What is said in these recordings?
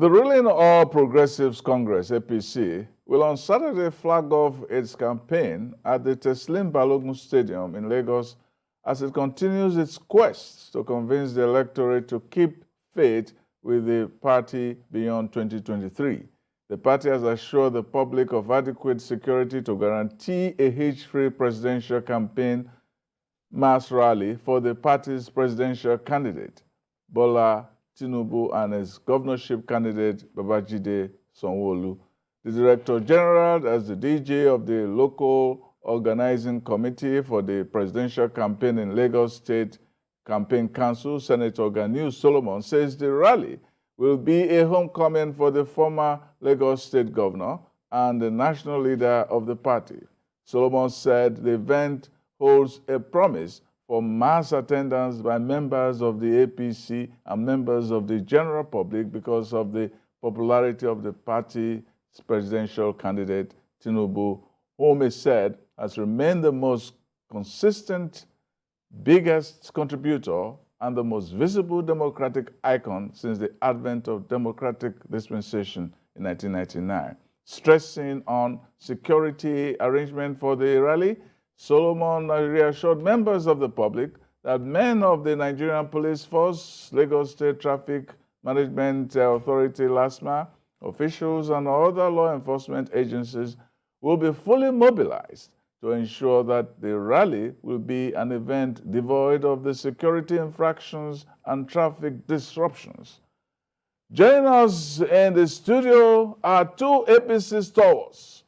The ruling All Progressives Congress, APC, will on Saturday flag off its campaign at the Teslim Balogun Stadium in Lagos as it continues its quest to convince the electorate to keep faith with the party beyond 2023. The party has assured the public of adequate security to guarantee a hitch-free presidential campaign mass rally for the party's presidential candidate, Bola Tinubu, and his governorship candidate, Babajide Sowoolu. The Director General, as the DJ of the local organizing committee for the presidential campaign in Lagos State Campaign Council, Senator Ganiu Solomon, says the rally will be a homecoming for the former Lagos State Governor and the national leader of the party. Solomon said the event holds a promise for mass attendance by members of the APC and members of the general public because of the popularity of the party's presidential candidate, Tinubu, whom he said has remained the most consistent, biggest contributor, and the most visible democratic icon since the advent of democratic dispensation in 1999. Stressing on security arrangement for the rally, Solomon reassured members of the public that men of the Nigerian Police Force, Lagos State Traffic Management Authority, LASMA, officials and other law enforcement agencies will be fully mobilized to ensure that the rally will be an event devoid of the security infractions and traffic disruptions. Joining us in the studio are two APC stalwarts,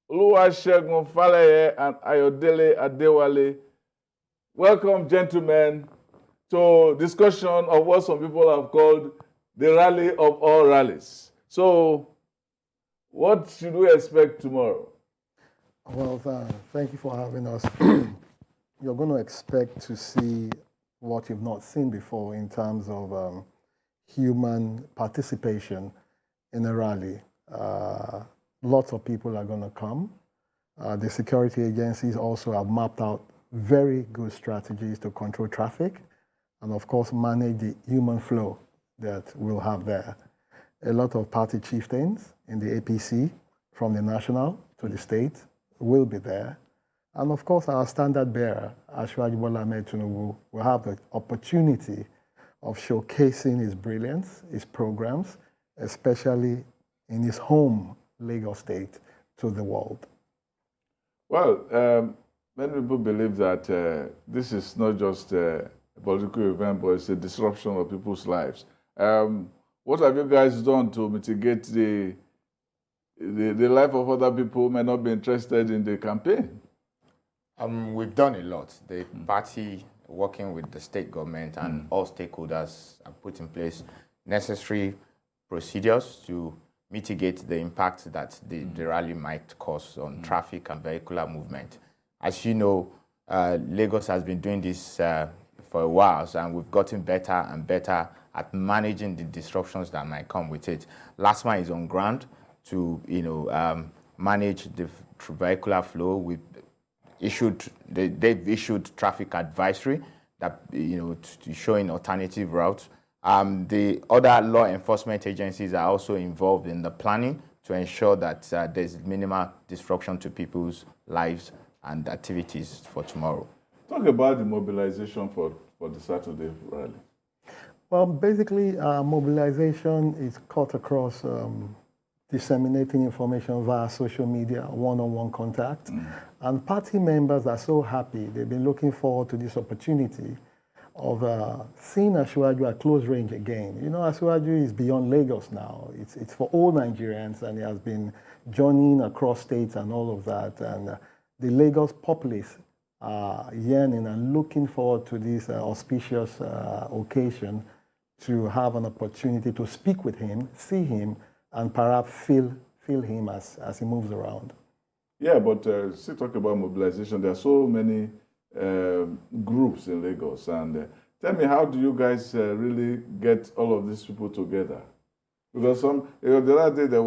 Oluwasegun Faleye and Ayodele Adewale. Welcome, gentlemen, to discussion of what some people have called the rally of all rallies. So, what should we expect tomorrow? Well, thank you for having us. You're going to expect to see what you've not seen before in terms of human participation in a rally. Lots of people are going to come. The security agencies also have mapped out very good strategies to control traffic and, of course, manage the human flow that we'll have there. A lot of party chieftains in the APC, from the national to the state, will be there. And of course, our standard bearer, Asiwaju Bola Tinubu, will have the opportunity of showcasing his brilliance, his programs, especially in his home, Lagos State, to the world. Well, many people believe that this is not just a political event, but it's a disruption of people's lives. What have you guys done to mitigate the life of other people who may not be interested in the campaign? We've done a lot. The party, working with the state government and all stakeholders, have put in place necessary procedures to mitigate the impact that the rally might cause on traffic and vehicular movement. As you know, Lagos has been doing this for a while, and we've gotten better and better at managing the disruptions that might come with it. LASMA is on ground to manage the vehicular flow. They've issued traffic advisory that showing alternative routes. The other law enforcement agencies are also involved in the planning to ensure that there's minimal disruption to people's lives and activities for tomorrow. Talk about the mobilization for the Saturday rally. Well, basically, mobilization is cut across disseminating information via social media, one-on-one contact. And party members are so happy. They've been looking forward to this opportunity of seeing Asiwaju at close range again. You know, Asiwaju is beyond Lagos now. It's for all Nigerians, and he has been journeying across states and all of that. And the Lagos populace are yearning and looking forward to this auspicious occasion to have an opportunity to speak with him, see him, and perhaps feel him as he moves around. Yeah, but still talk about mobilization. There are so many groups in Lagos, and tell me, how do you guys really get all of these people together? Because the other day there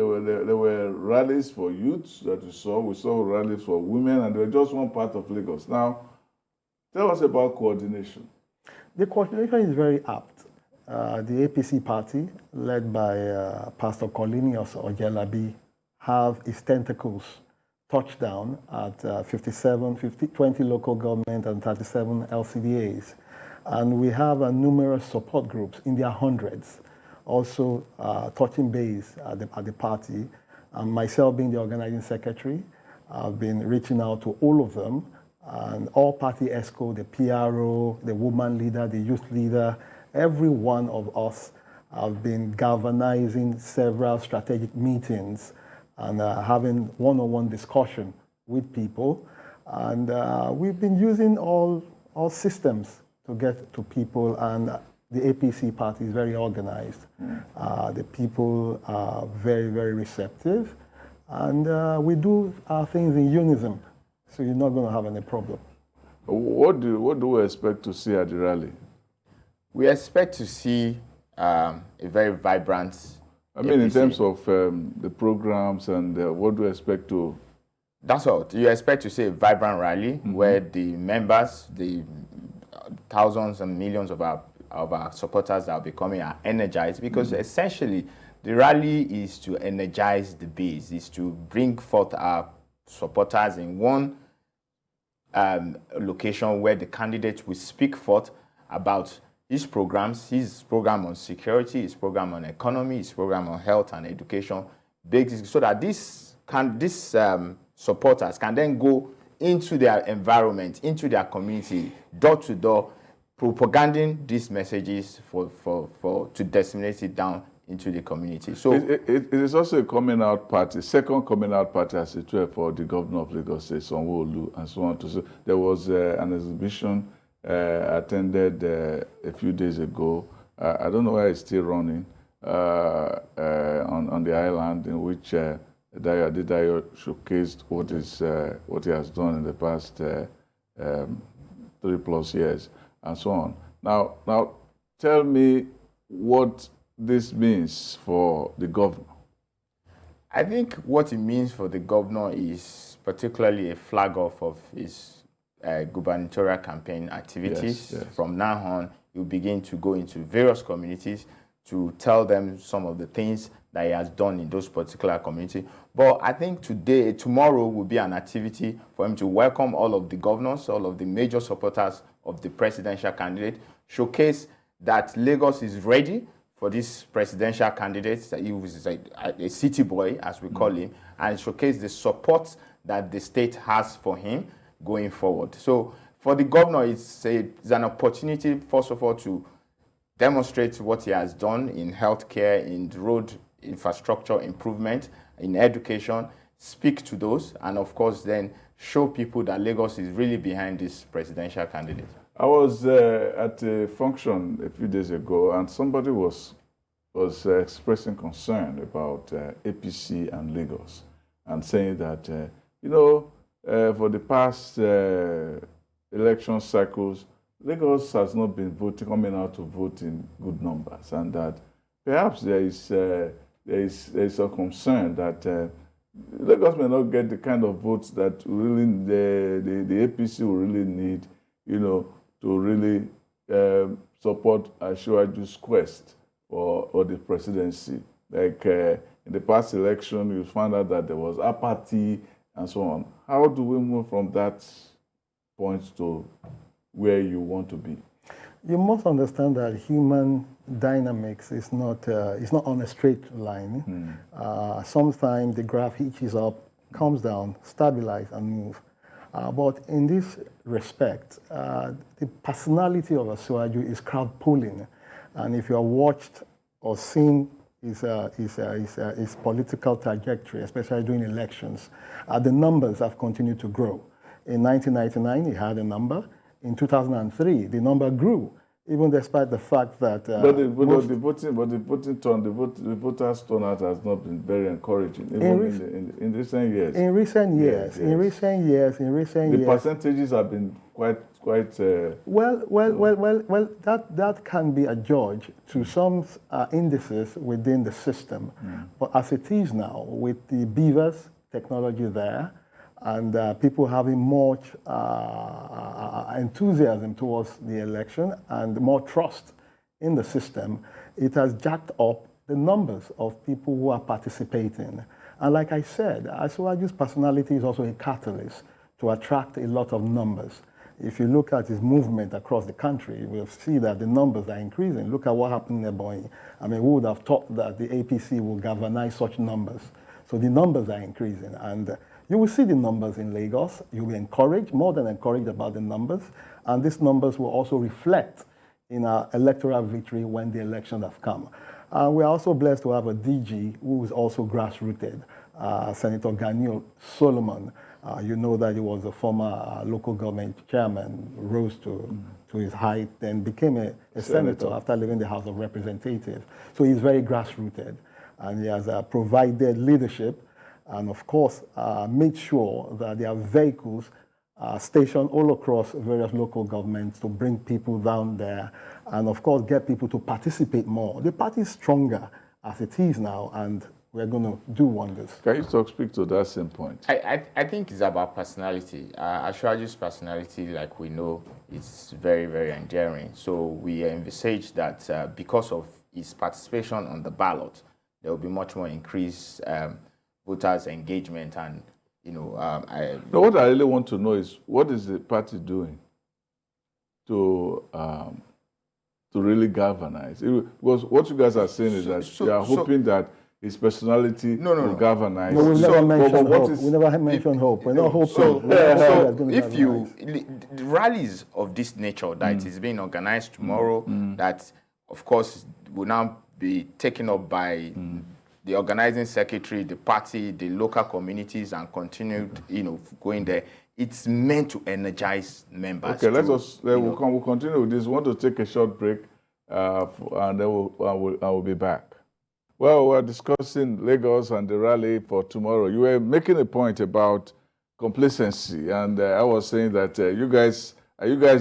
were rallies for youths that we saw. We saw rallies for women, and they were just one part of Lagos. Now, tell us about coordination. The coordination is very apt. the APC party, led by Pastor Cornelius Ojelabi, have its tentacles touched down at 20 local government and 37 LCDAs. And we have numerous support groups in their hundreds, also touching base at the party. And myself being the organizing secretary, I've been reaching out to all of them, and all party ESCO, the PRO, the woman leader, the youth leader, every one of us have been galvanizing several strategic meetings and having one-on-one discussion with people. And we've been using all systems to get to people, and the APC party is very organized. The people are very, very receptive, and we do our things in unison, so you're not going to have any problem. What do we expect to see at the rally? We expect to see a very vibrant I mean, APC. in terms of the programs and what do we expect to... That's all. You expect to see a vibrant rally where the members, the thousands and millions of our supporters that are becoming are energized, because essentially the rally is to energize the base, is to bring forth our supporters in one location where the candidate will speak forth about his programs, his program on security, his program on economy, his program on health and education, so that these supporters can then go into their environment, into their community, door to door, propaganding these messages to disseminate it down into the community. So it is also a coming out party, second coming out party as it were for the governor of Lagos State, Sowoolu, and so on. So there was an exhibition attended a few days ago. I don't know why it's still running on the island, in which Dayo showcased what he has done in the past 3+ years and so on. Now, tell me what this means for the governor. I think what it means for the governor is particularly a flag off of his gubernatorial campaign activities. Yes. From now on, he'll begin to go into various communities to tell them some of the things that he has done in those particular communities. But I think tomorrow will be an activity for him to welcome all of the governors, all of the major supporters of the presidential candidate, showcase that Lagos is ready for this presidential candidate, that he was a city boy, as we call him, and showcase the support that the state has for him going forward. So for the governor, it's an opportunity, first of all, to demonstrate what he has done in healthcare, in road infrastructure improvement, in education, speak to those, and of course then show people that Lagos is really behind this presidential candidate. I was at a function a few days ago, and somebody was expressing concern about APC and Lagos, and saying that, for the past election cycles, Lagos has not been coming out to vote in good numbers, and that perhaps there is a concern that Lagos may not get the kind of votes that really the APC will really need, to really support Asiwaju's quest for the presidency. Like in the past election, you found out that there was apathy and so on. How do we move from that point to where you want to be? You must understand that human dynamics is not on a straight line. Sometimes the graph hitches up, comes down, stabilize, and move. But in this respect, the personality of Asiwaju is crowd pulling, and if you are watched or seen his political trajectory, especially during elections, the numbers have continued to grow. In 1999, he had a number. In 2003, the number grew, even despite the fact that the voters' turnout has not been very encouraging, even in recent years. In recent years, the percentages have been quite. That can be adjudged to some indices within the system, but as it is now, with the beavers technology there, and people having much enthusiasm towards the election and more trust in the system, it has jacked up the numbers of people who are participating. And like I said, Asiwaju's personality is also a catalyst to attract a lot of numbers. If you look at his movement across the country, we'll see that the numbers are increasing. Look at what happened in Ebonyi. I mean, who would have thought that the APC will galvanize such numbers? So the numbers are increasing. And you will see the numbers in Lagos. You'll be encouraged, more than encouraged about the numbers. And these numbers will also reflect in our electoral victory when the elections have come. We're also blessed to have a DG who is also grassrooted, Senator Ganil Solomon. You know that he was a former local government chairman, rose to his height, then became a senator after leaving the House of Representatives. So he's very grassrooted, and he has provided leadership and, of course, made sure that there are vehicles stationed all across various local governments to bring people down there and, of course, get people to participate more. The party is stronger as it is now, and we're going to do wonders. Can you speak to that same point? I think it's about personality. Asiwaju's personality, like we know, is very, very endearing. So we envisage that because of his participation on the ballot, there will be much more increased voters' engagement. And, you know, what I really want to know is, what is the party doing to really galvanize? Because what you guys are saying is that you are hoping that his personality will galvanize. No, we never mentioned hope. We never mentioned hope. We're not hoping. If the rallies of this nature that is being organized tomorrow, that of course will now be taken up by the organizing secretary, the party, the local communities, and continued, going there. It's meant to energize members. Okay, we'll continue with this. We want to take a short break, and then I will be back. Well, we're discussing Lagos and the rally for tomorrow. You were making a point about complacency, and I was saying that are you guys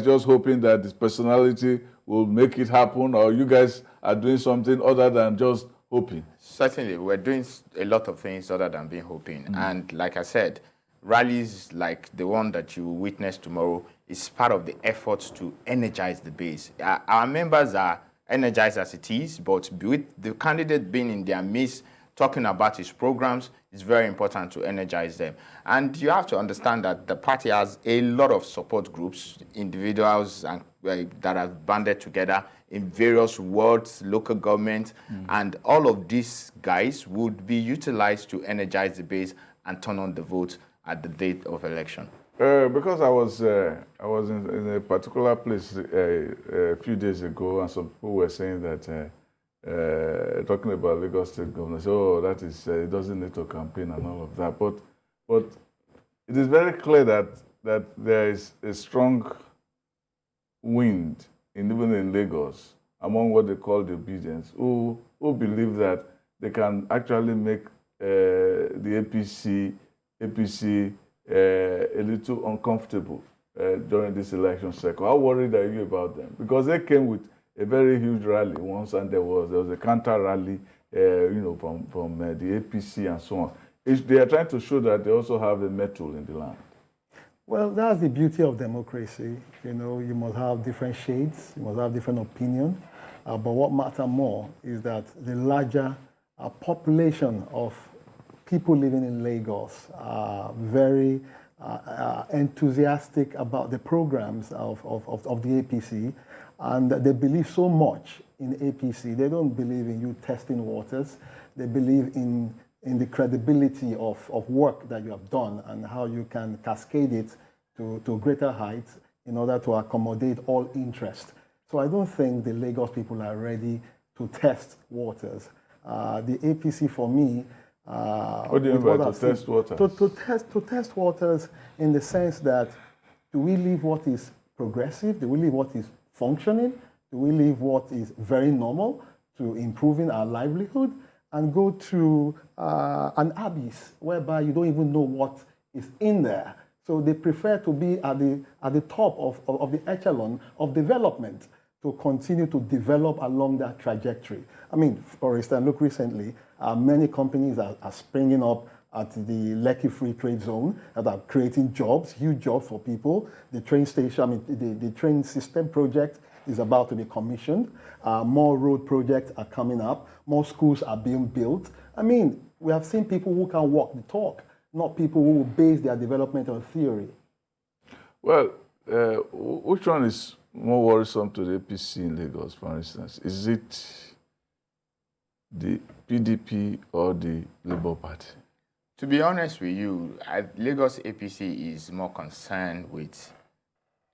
just hoping that this personality will make it happen, or you guys are doing something other than just hoping? Certainly, we're doing a lot of things other than being hoping. And like I said, rallies like the one that you witness tomorrow is part of the efforts to energize the base. Our members are energized as it is, but with the candidate being in their midst, talking about his programs, it's very important to energize them. And you have to understand that the party has a lot of support groups, individuals and, that have banded together in various wards, local government, and all of these guys would be utilized to energize the base and turn on the vote at the date of election. Because I was in a particular place a few days ago, and some people were saying that talking about Lagos State Governor, so that is it doesn't need to campaign and all of that. But it is very clear that there is a strong wind even in Lagos among what they call the obedience, who believe that they can actually make the APC a little uncomfortable during this election cycle. How worried are you about them? Because they came with a very huge rally once, and there was a counter rally, from the APC and so on. They are trying to show that they also have a mettle in the land. Well, that's the beauty of democracy. You must have different shades, you must have different opinions. But what matters more is that the larger population of people living in Lagos are very enthusiastic about the programs of the APC, and they believe so much in APC. They don't believe in you testing waters. They believe in the credibility of work that you have done and how you can cascade it to greater heights in order to accommodate all interest. So I don't think the Lagos people are ready to test waters. The APC, for me, what do you mean by to test waters? To test waters in the sense that, do we leave what is progressive? Do we leave what is functioning? Do we leave what is very normal to improving our livelihood, and go to an abyss whereby you don't even know what is in there? So they prefer to be at the top of the echelon of development, to continue to develop along that trajectory. I mean, for instance, look recently, many companies are springing up at the Lekki Free Trade Zone that are creating jobs, huge jobs for people. The train station, the train system project is about to be commissioned. More road projects are coming up. More schools are being built. I mean, we have seen people who can walk the talk, not people who base their development on theory. Well, which one is more worrisome to the APC in Lagos, for instance? Is it the PDP or the Labour Party? To be honest with you, Lagos APC is more concerned with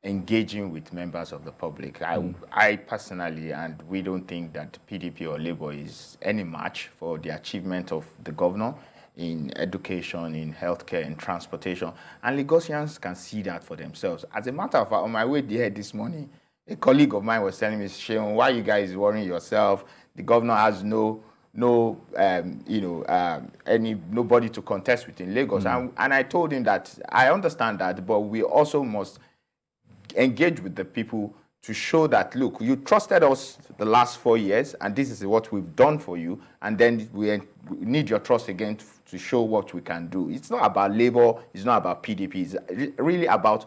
engaging with members of the public. I personally, and we don't think that PDP or Labour is any match for the achievement of the governor in education, in healthcare, in transportation. And Lagosians can see that for themselves. As a matter of fact, on my way there this morning, a colleague of mine was telling me, Sheon, why you guys worrying yourself? The governor has nobody to contest with in Lagos. And I told him that I understand that, but we also must engage with the people to show that, look, you trusted us the last 4 years, and this is what we've done for you, and then we need your trust again to show what we can do. It's not about Labour, it's not about PDP, it's really about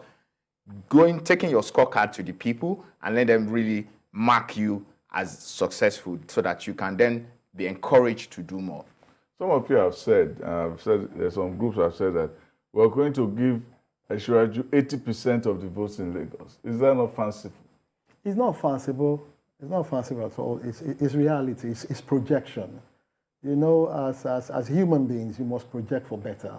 taking your scorecard to the people and let them really mark you as successful so that you can then be encouraged to do more. Some of you have said, some groups have said that we're going to give Asiwaju 80% of the votes in Lagos. Is that not fanciful? It's not fanciful. It's not fanciful at all. It's reality. It's projection. You know, as human beings, you must project for better,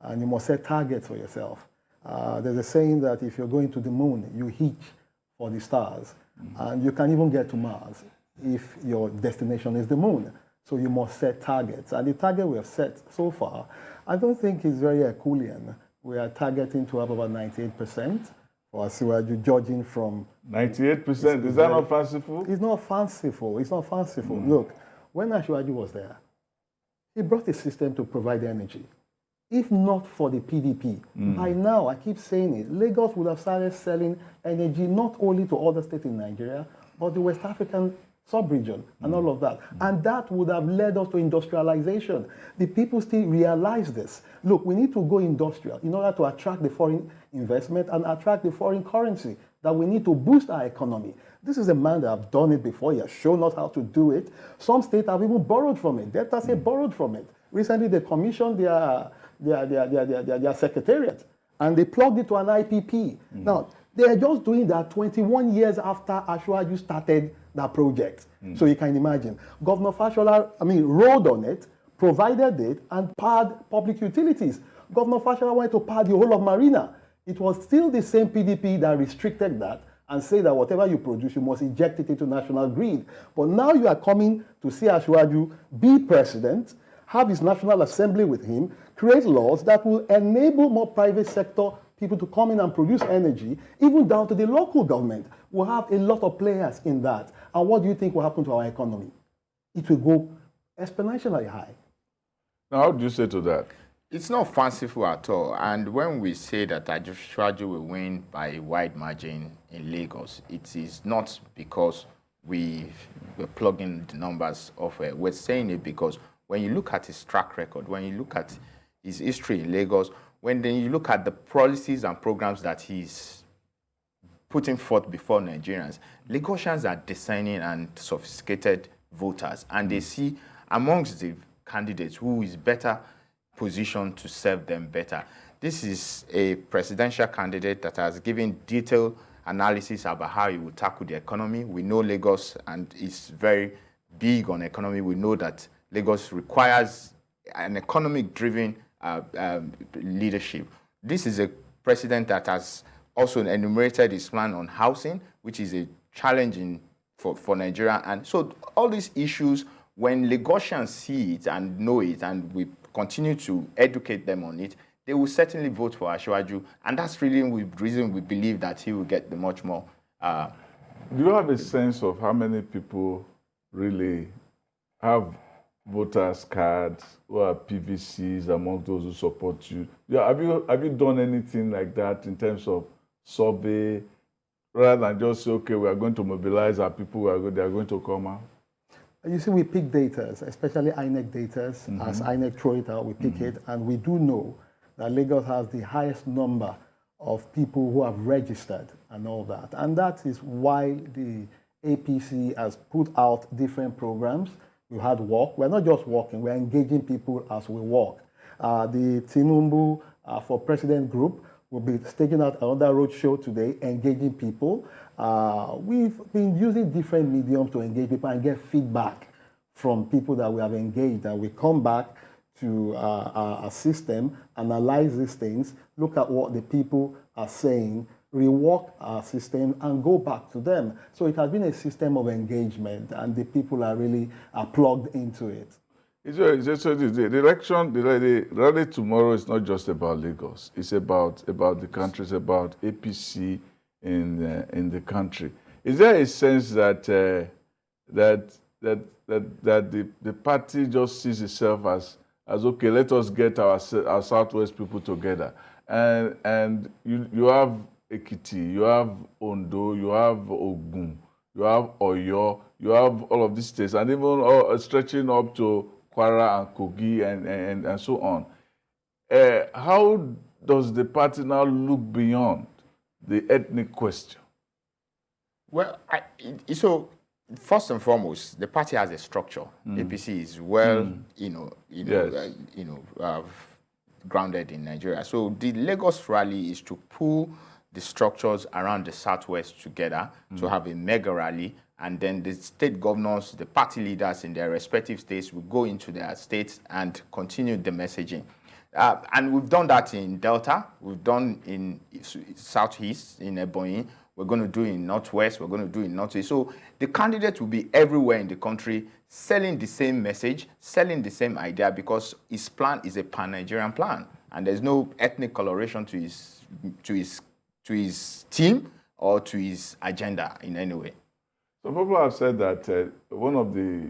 and you must set targets for yourself. There's a saying that if you're going to the moon, you hitch for the stars, and you can even get to Mars if your destination is the moon. So you must set targets, and the target we have set so far, I don't think is very Herculean. We are targeting to have about 98% for Asiwaju, judging from 98%. Is that not fanciful? It's not fanciful. It's not fanciful. Look, when Asiwaju was there, he brought a system to provide energy. If not for the PDP, by now, I keep saying it, Lagos would have started selling energy not only to other states in Nigeria, but the West African sub-region and all of that. And that would have led us to industrialization. The people still realize this. Look, we need to go industrial in order to attract the foreign investment and attract the foreign currency, that we need to boost our economy. This is a man that has done it before. He has shown us how to do it. Some states have even borrowed from it. Delta State borrowed from it. Recently, they commissioned their secretariat, and they plugged it to an IPP. Now, they are just doing that 21 years after Asiwaju started that project. So you can imagine. Governor Fashola, rode on it, provided it, and powered public utilities. Governor Fashola wanted to power the whole of Marina. It was still the same PDP that restricted that and say that whatever you produce, you must inject it into national grid. But now you are coming to see Asiwaju be president, have his National Assembly with him, create laws that will enable more private sector people to come in and produce energy, even down to the local government. We'll have a lot of players in that. And what do you think will happen to our economy? It will go exponentially high. Now, how do you say to that? It's not fanciful at all. And when we say that Asiwaju will win by a wide margin in Lagos, it is not because we're plugging the numbers off. We're saying it because when you look at his track record, when you look at his history in Lagos, when then you look at the policies and programs that he's putting forth before Nigerians, Lagosians are discerning and sophisticated voters, and they see amongst the candidates who is better positioned to serve them better. This is a presidential candidate that has given detailed analysis about how he will tackle the economy. We know Lagos and is very big on economy. We know that Lagos requires an economic-driven leadership. This is a president that has also enumerated his plan on housing, which is a challenge for Nigeria. And so all these issues, when Lagosians see it and know it, and we continue to educate them on it, they will certainly vote for Asiwaju. And that's really the reason we believe that he will get the much more. Do you have a sense of how many people really have voters' cards who are PVCs among those who support you? Yeah, have you done anything like that in terms of survey, rather than just say, okay, we are going to mobilize our people, they are going to come out? You see, we pick data, especially INEC data. As INEC throw it out, we pick it, and we do know that Lagos has the highest number of people who have registered and all that. And that is why the APC has put out different programs. We had walk. We're not just walking, we're engaging people as we walk. The Tinubu for President group will be staging out another roadshow today, engaging people. We've been using different mediums to engage people and get feedback from people that we have engaged. And we come back to our system, analyze these things, look at what the people are saying, rework our system, and go back to them. So it has been a system of engagement, and the people are really plugged into it. So the election, the rally tomorrow is not just about Lagos. It's about the country. It's about APC in the country. Is there a sense that the party just sees itself as okay? Let us get our Southwest people together, and you have Ekiti, you have Ondo, you have Ogun, you have Oyo, you have all of these states, and even stretching up to Kwara and Kogi and so on. How does the party now look beyond the ethnic question? Well, so first and foremost, the party has a structure. APC is well, grounded in Nigeria. So the Lagos rally is to pull the structures around the Southwest together to have a mega rally, and then the state governors, the party leaders in their respective states will go into their states and continue the messaging. And we've done that in Delta, we've done in Southeast, in Ebonyi, we're going to do in Northwest, we're going to do in Northeast. So the candidate will be everywhere in the country selling the same message, selling the same idea, because his plan is a pan-Nigerian plan, and there's no ethnic coloration to his team or to his agenda in any way. Some people have said that one of the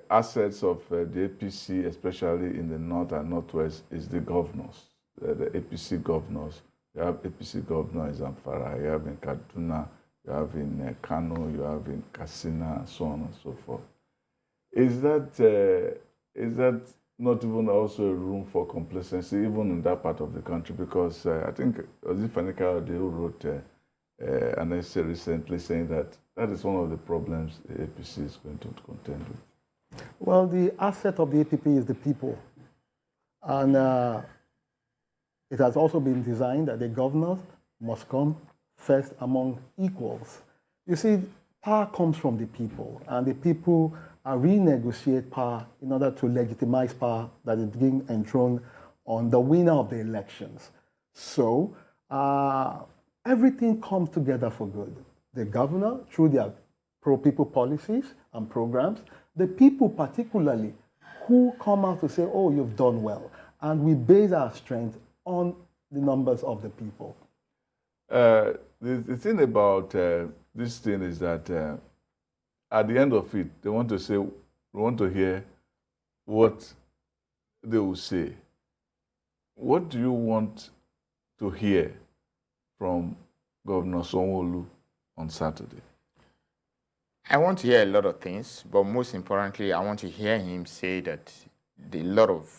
assets of the APC, especially in the North and Northwest, is the governors, the APC governors. You have APC governor in Zamfara, you have in Kaduna, you have in Kano, you have in Katsina, and so on and so forth. Is that not even also a room for complacency, even in that part of the country? Because I think Fanika who wrote an essay recently saying that is one of the problems the APC is going to contend with. Well, the asset of the APP is the people. And it has also been designed that the governors must come first among equals. You see, power comes from the people, and the people renegotiate power in order to legitimize power that is being enthroned on the winner of the elections. So everything comes together for good. The governor, through their pro-people policies and programs, the people particularly, who come out to say, oh, you've done well. And we base our strength on the numbers of the people. The thing about this thing is that at the end of it, they want to say, we want to hear what they will say. What do you want to hear from Governor Sowoolu on Saturday? I want to hear a lot of things, but most importantly, I want to hear him say that the lot of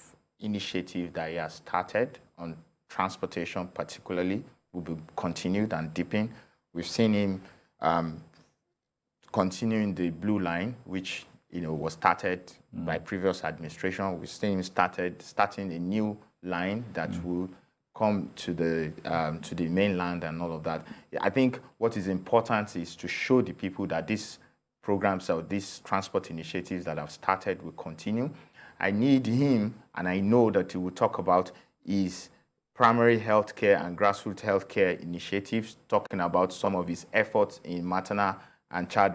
initiative that he has started on transportation particularly will be continued and deepened. We've seen him continuing the Blue Line, which was started by previous administration. We've seen him starting a new line that will come to the mainland and all of that. I think what is important is to show the people that these programs or these transport initiatives that have started will continue. I need him, and I know that he will talk about his primary healthcare and grassroots healthcare initiatives, talking about some of his efforts in maternal and child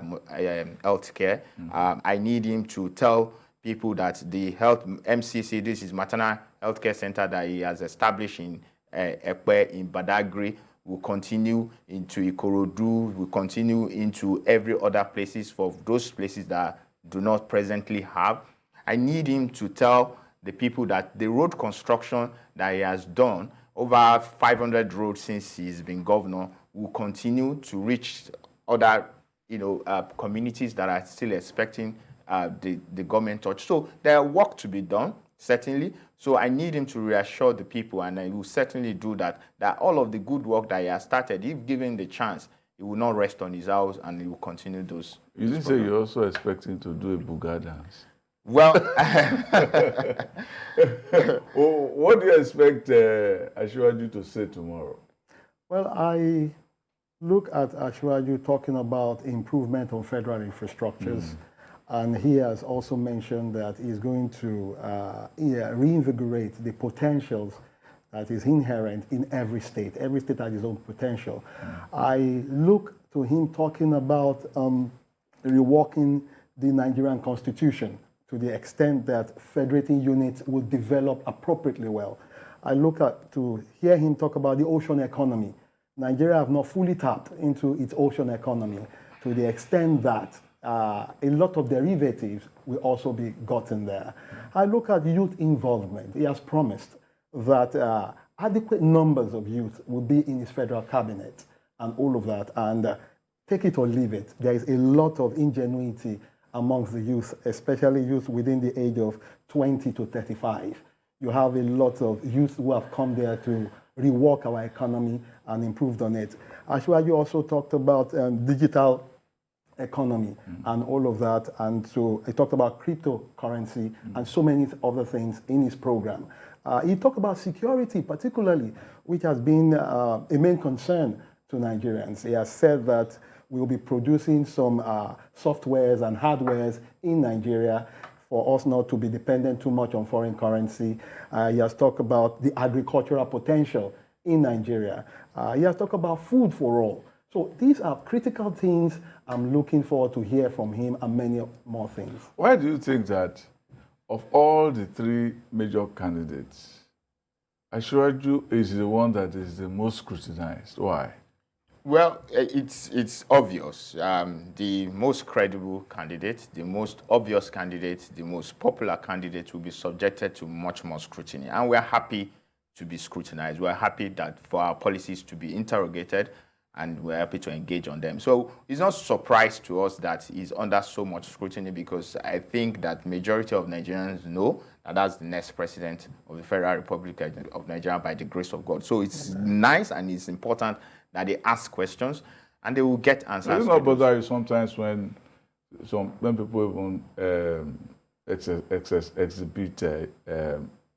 healthcare. I need him to tell people that the health MCC, this is maternal healthcare center that he has established in Ekpe, in Badagry, will continue into Ikorodu, will continue into every other places for those places that do not presently have. I need him to tell the people that the road construction that he has done, over 500 roads since he's been governor, will continue to reach other communities that are still expecting the government touch. So there are work to be done. certainly. So I need him to reassure the people, and I will certainly do that, that all of the good work that he has started, if given the chance, he will not rest on his house and he will continue those. You didn't say you're also expecting to do a Buga dance. Well, Well, what do you expect Asiwaju to say tomorrow? Well, I look at Asiwaju talking about improvement on federal infrastructures, and he has also mentioned that he's going to reinvigorate the potentials that is inherent in every state. Every state has its own potential. I look to him talking about reworking the Nigerian constitution to the extent that federating units will develop appropriately well. I look to hear him talk about the ocean economy. Nigeria have not fully tapped into its ocean economy to the extent that a lot of derivatives will also be gotten there. I look at youth involvement. He has promised that adequate numbers of youth will be in his federal cabinet and all of that. And take it or leave it, there is a lot of ingenuity amongst the youth, especially youth within the age of 20 to 35. You have a lot of youth who have come there to rework our economy and improved on it. Asiwaju also talked about digital economy and all of that. And so he talked about cryptocurrency and so many other things in his program. He talked about security particularly, which has been a main concern to Nigerians. He has said that we will be producing some softwares and hardwares in Nigeria for us not to be dependent too much on foreign currency. He has talked about the agricultural potential in Nigeria. He has talked about food for all. So these are critical things I'm looking forward to hear from him, and many more things. Why do you think that of all the three major candidates, Asiwaju is the one that is the most scrutinized? Why? well, it's obvious. The most credible candidate, the most obvious candidate, the most popular candidate will be subjected to much more scrutiny. And we're happy to be scrutinized. We're happy that for our policies to be interrogated, and we're happy to engage on them. So it's not a surprise to us that he's under so much scrutiny, because I think that majority of Nigerians know that that's the next president of the Federal Republic of Nigeria by the grace of God. So it's nice and it's important that they ask questions and they will get answers. Does it not bother you sometimes when people even exhibit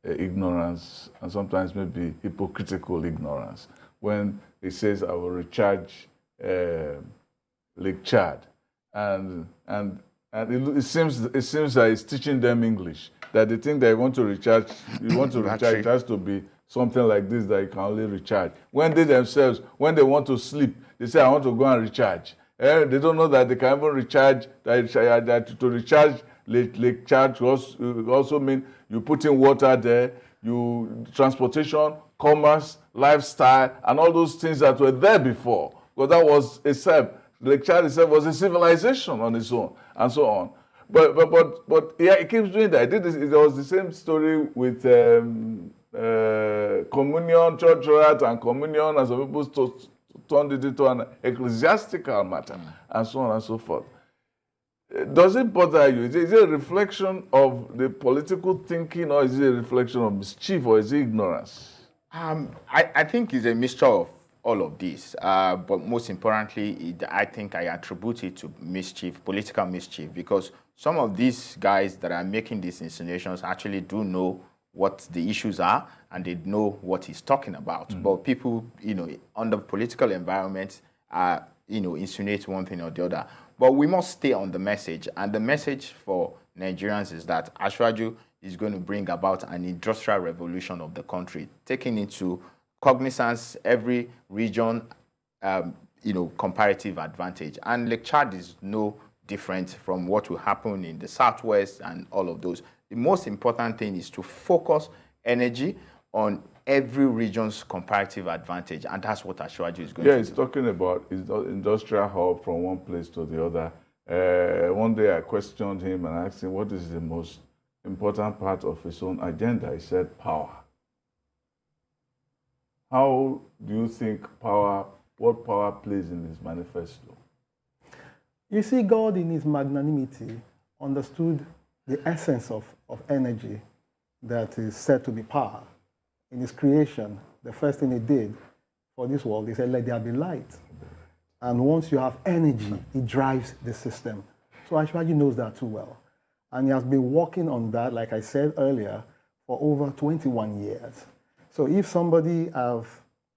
ignorance, and sometimes maybe hypocritical ignorance, when he says, I will recharge Lake Chad, and it seems that he's teaching them English, that they think they want to recharge, it has to be something like this that you can only recharge. When they themselves, when they want to sleep, they say, I want to go and recharge. They don't know that they can even recharge, that to recharge Lake Chad also mean you put in water there, transportation, commerce, lifestyle, and all those things that were there before. Because that was Lake Chad itself was a civilization on its own, and so on. But yeah, it keeps doing that. It was the same story with communion, church right, and communion, and some people turned it into an ecclesiastical matter, and so on and so forth. Does it bother you? Is it a reflection of the political thinking, or is it a reflection of mischief, or is it ignorance? I think it's a mixture of all of this, but most importantly, I think I attribute it to mischief, political mischief, because some of these guys that are making these insinuations actually do know what the issues are, and they know what he's talking about. But people, under political environments, insinuate one thing or the other. But we must stay on the message, and the message for Nigerians is that Asiwaju is going to bring about an industrial revolution of the country, taking into cognizance every region, comparative advantage. And Lake Chad is no different from what will happen in the Southwest and all of those. The most important thing is to focus energy on every region's comparative advantage, and that's what Asiwaju is going to do. Yeah, he's talking about his industrial hub from one place to the other. One day I questioned him and asked him, what is the most important part of his own agenda? He said, power. How do you think what power plays in his manifesto? You see, God in his magnanimity understood the essence of energy that is said to be power. In his creation, the first thing he did for this world, he said, let there be light. And once you have energy, it drives the system. So Ashwaji knows that too well. And he has been working on that, like I said earlier, for over 21 years. So if somebody have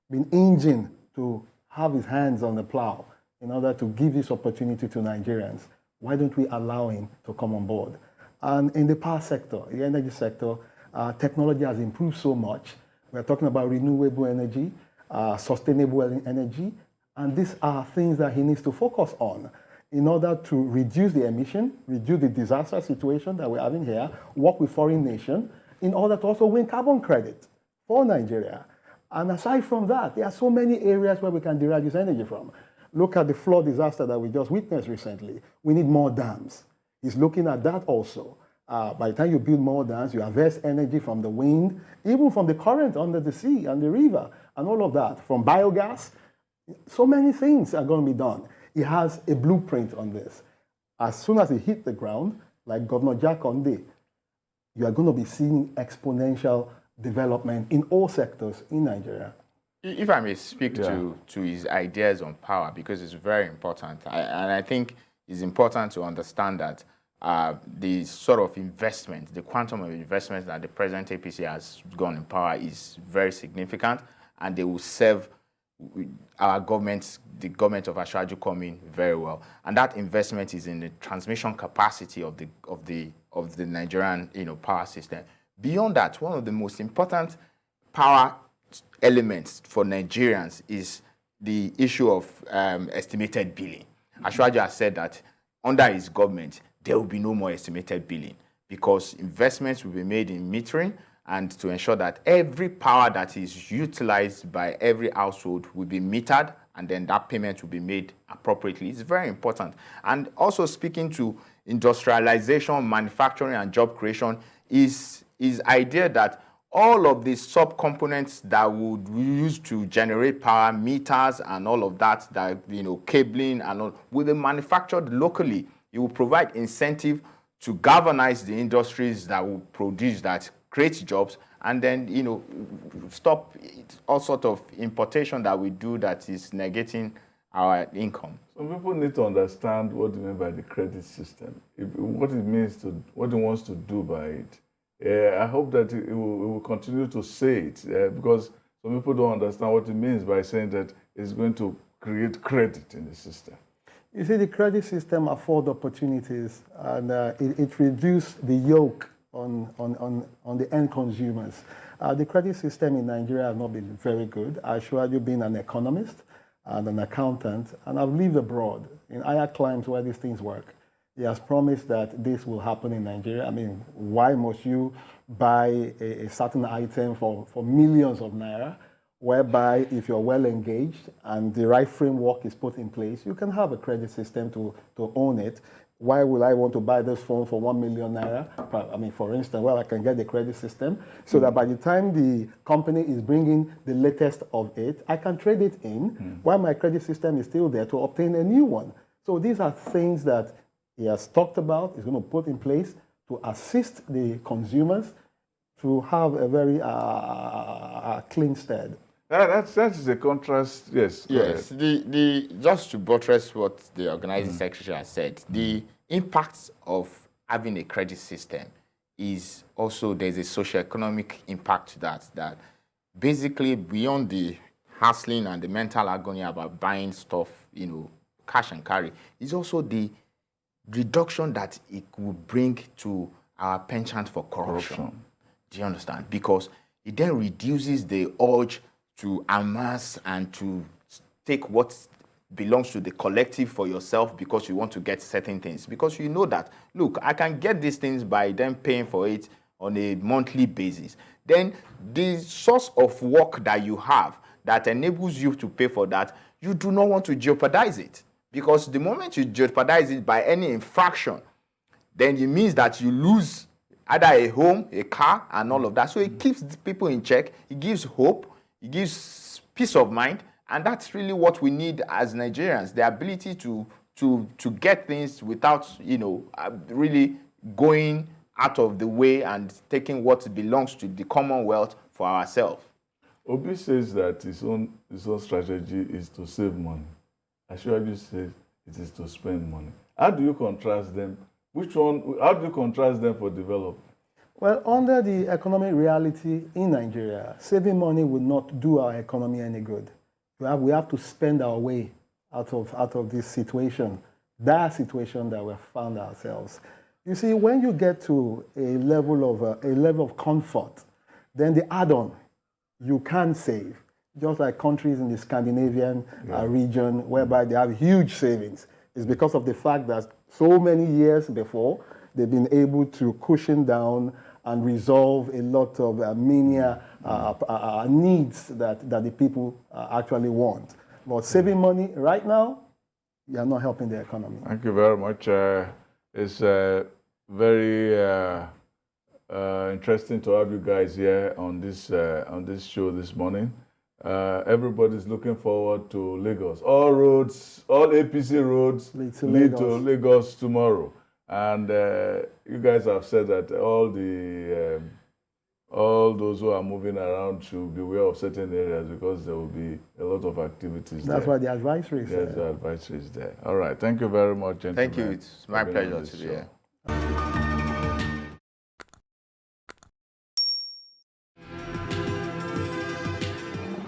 been inging to have his hands on the plow in order to give this opportunity to Nigerians, why don't we allow him to come on board? And in the power sector, the energy sector, technology has improved so much. We're talking about renewable energy, sustainable energy, and these are things that he needs to focus on in order to reduce the emission, reduce the disaster situation that we're having here, work with foreign nations, in order to also win carbon credit for Nigeria. And aside from that, there are so many areas where we can derive this energy from. Look at the flood disaster that we just witnessed recently. We need more dams. He's looking at that also. By the time you build more dams, you harvest energy from the wind, even from the current under the sea and the river, and all of that, from biogas. So many things are going to be done. He has a blueprint on this. As soon as he hit the ground, like Governor Jack Conde, you are going to be seeing exponential development in all sectors in Nigeria. If I may speak to his ideas on power, because it's very important. And I think it's important to understand that the sort of investment, the quantum of investment that the present APC has gone in power is very significant, and they will serve our government, the government of Ashwaju coming very well. And that investment is in the transmission capacity of the Nigerian power system. Beyond that, one of the most important power elements for Nigerians is the issue of estimated billing. Ashwaju has said that under his government, there will be no more estimated billing because investments will be made in metering and to ensure that every power that is utilized by every household will be metered, and then that payment will be made appropriately. It's very important. And also speaking to industrialization, manufacturing, and job creation is idea that all of the subcomponents that would use to generate power, meters and all of that, cabling and all, will be manufactured locally. It will provide incentive to galvanize the industries that will produce that, create jobs, and then stop all sort of importation that we do that is negating our income. Some people need to understand what you mean by the credit system, what it means to, what it wants to do by it. I hope that it will continue to say it because some people don't understand what it means by saying that it's going to create credit in the system. You see, the credit system affords opportunities, and it reduces the yoke on the end consumers. The credit system in Nigeria has not been very good. I assure you, being an economist and an accountant, and I've lived abroad in higher climes where these things work. He has promised that this will happen in Nigeria. I mean, why must you buy a certain item for millions of naira, whereby if you're well engaged and the right framework is put in place, you can have a credit system to own it. Why would I want to buy this phone for 1 million naira? I mean, for instance, well, I can get the credit system so that by the time the company is bringing the latest of it, I can trade it in while my credit system is still there to obtain a new one. So these are things that he has talked about, he's going to put in place to assist the consumers to have a very clean stead. That is a contrast, yes. Yes, just to buttress what the organizing secretary has said, the impacts of having a credit system is also, there's a socio-economic impact to that basically beyond the hassling and the mental agony about buying stuff, cash and carry, is also the reduction that it will bring to our penchant for corruption. Do you understand? Because it then reduces the urge to amass and to take what belongs to the collective for yourself because you want to get certain things. Because you know that, look, I can get these things by them paying for it on a monthly basis. Then the source of work that you have that enables you to pay for that, you do not want to jeopardize it. Because the moment you jeopardize it by any infraction, then it means that you lose either a home, a car, and all of that. So it keeps people in check. It gives hope. It gives peace of mind. And that's really what we need as Nigerians, the ability to get things without, really going out of the way and taking what belongs to the Commonwealth for ourselves. Obi says that his own strategy is to save money. Ashwaji says it is to spend money. How do you contrast them? How do you contrast them for development? Well, under the economic reality in Nigeria, saving money would not do our economy any good. We have to spend our way out of this situation, that situation that we've found ourselves. You see, when you get to a level of comfort, then the add-on you can save, just like countries in the Scandinavian region, whereby they have huge savings. It's because of the fact that so many years before, they've been able to cushion down and resolve a lot of menial needs that the people actually want. But saving money right now, you are not helping the economy. Thank you very much. It's very interesting to have you guys here on this show this morning. Everybody's looking forward to Lagos. All APC roads lead to Lagos tomorrow. And you guys have said that all those who are moving around should be aware of certain areas because there will be a lot of activities there. That's why the advisory is there. Yes, the advisory is there. All right. Thank you very much, gentlemen. Thank you. It's my pleasure to be here.